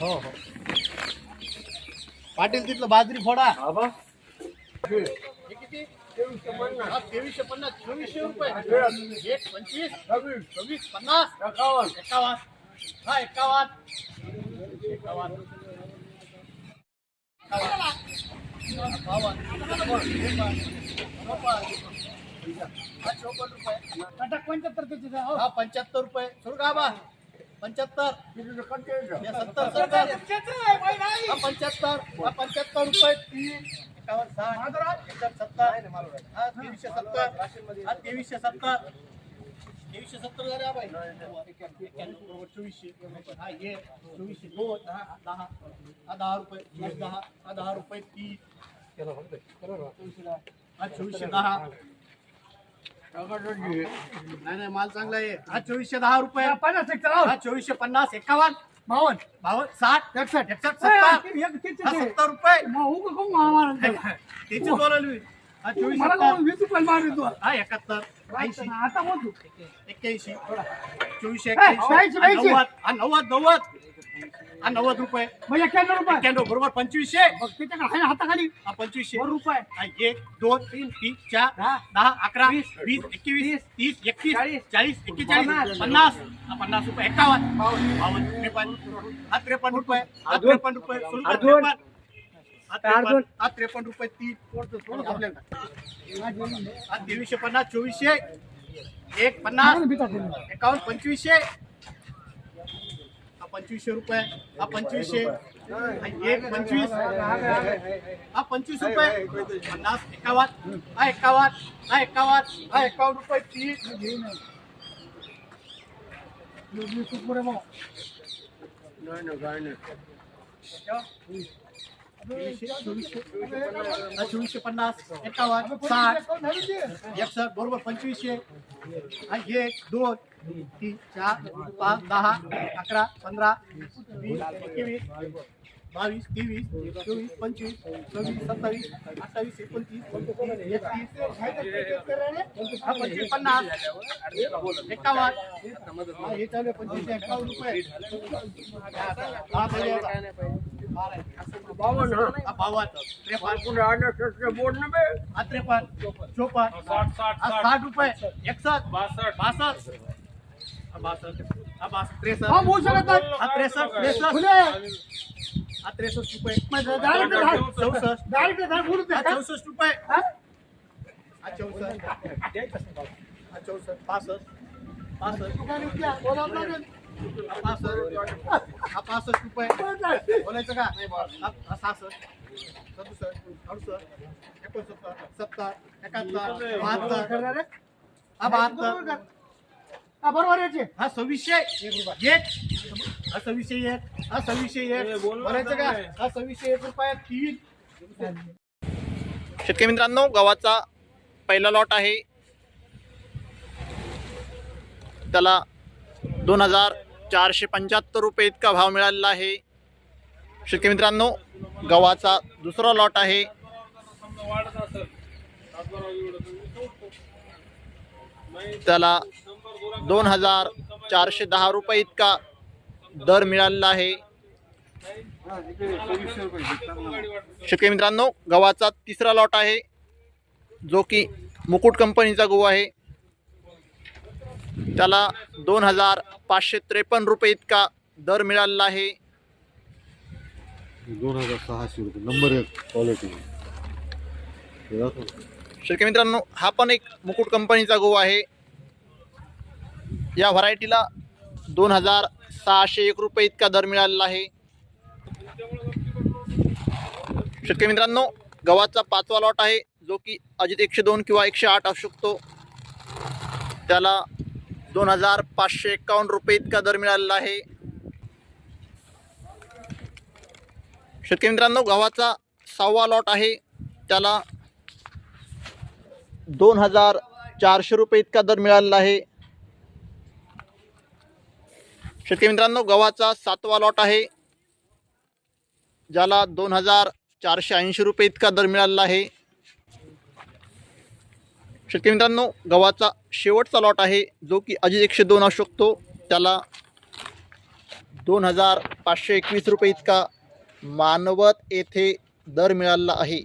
हो हो पाटील तिथलं बाजरी फोडा. हे किती? 2350 2400 रुपये. 1 25 26 50 51 हा 51 हा 75 रुपये सुरू का बा 75 70 75 रुपये 2370 झाले बाई 2400 हा ये 2400 2 10 10 रुपये 10 रुपये 30 हा 2410 नाही माल चांगला आहे हा 2410 रुपये हा 2450 51 52 60 61 70 रुपये त्याची बोलवली हा 2470 हा 71 80 81 2481 हा 90 हा 90 रुपये 91 बरोबर 2500 हाताखाली हा 2500 रुपये हा 1 2 3 4 10 11 20 21 30 31 40 41 50 हा 50 रुपये 51 52 हा 53 रुपये हा 53 रुपये सुरू कर 53 हा 53 रुपये 30 हा 2350 2400 1 50 51 2500 2500 रुपये हा 2500 1 25 हा 25 रुपये 50 51 हा 51 हा 51 रुपये 30 2450 51 60 बरोबर 2500 हा 1 2 3 4 5 10 11 15 20 21 22 23 24 25 26 27 28 29 हा 2550 51 हे चालू 2551 रुपये 52 रुपये 61 63 रुपये 64 रुपये 65 रुपये बोलायचं का 66 67 68 69 70 71 72 हा 72 बरोबर याचे हा 2601 हा 2601 हा 2601 बोलायचं का हा 2601 रुपये 3 शेतकरी मित्रांनो गव्हाचा पहिला लॉट आहे त्याला 2475 रुपये इतका भाव मिळालेला आहे। शेतकरी मित्रांनो गव्हाचा दुसरा लॉट आहे त्याला 2410 रुपये इतका दर मिळालेला आहे। शेतकरी मित्रांनो गव्हाचा तिसरा लॉट आहे जो की मुकुट कंपनीचा गहू आहे त्याला 2553 रुपये इतका दर मिळालेला आहे। 2600 रुपये नंबर 1 क्वालिटी। शेतकरी मित्रांनो हा पण एक मुकुट कंपनीचा गहू आहे या व्हरायटीला 2601 रुपये इतका दर मिळालेला आहे। शेतकरी मित्रांनो गव्हाचा पाचवा लॉट आहे जो की अजित 102 किंवा 108 असू शकतो त्याला 2551 रुपये इतका दर मिळालेला आहे। शेतकरी मित्रांनो गव्हाचा सहावा लॉट आहे त्याला 2400 रुपये इतका दर मिळालेला आहे। शेतकरी मित्रांनो गव्हाचा सातवा लॉट आहे ज्याला 2480 रुपये इतका दर मिळालेला आहे। शेतकरी मित्रांनो गव्हाचा शेवटचा लॉट आहे जो की अजित 102 असू शकतो त्याला 2521 रुपये इतका मानवत येथे दर मिळाला आहे.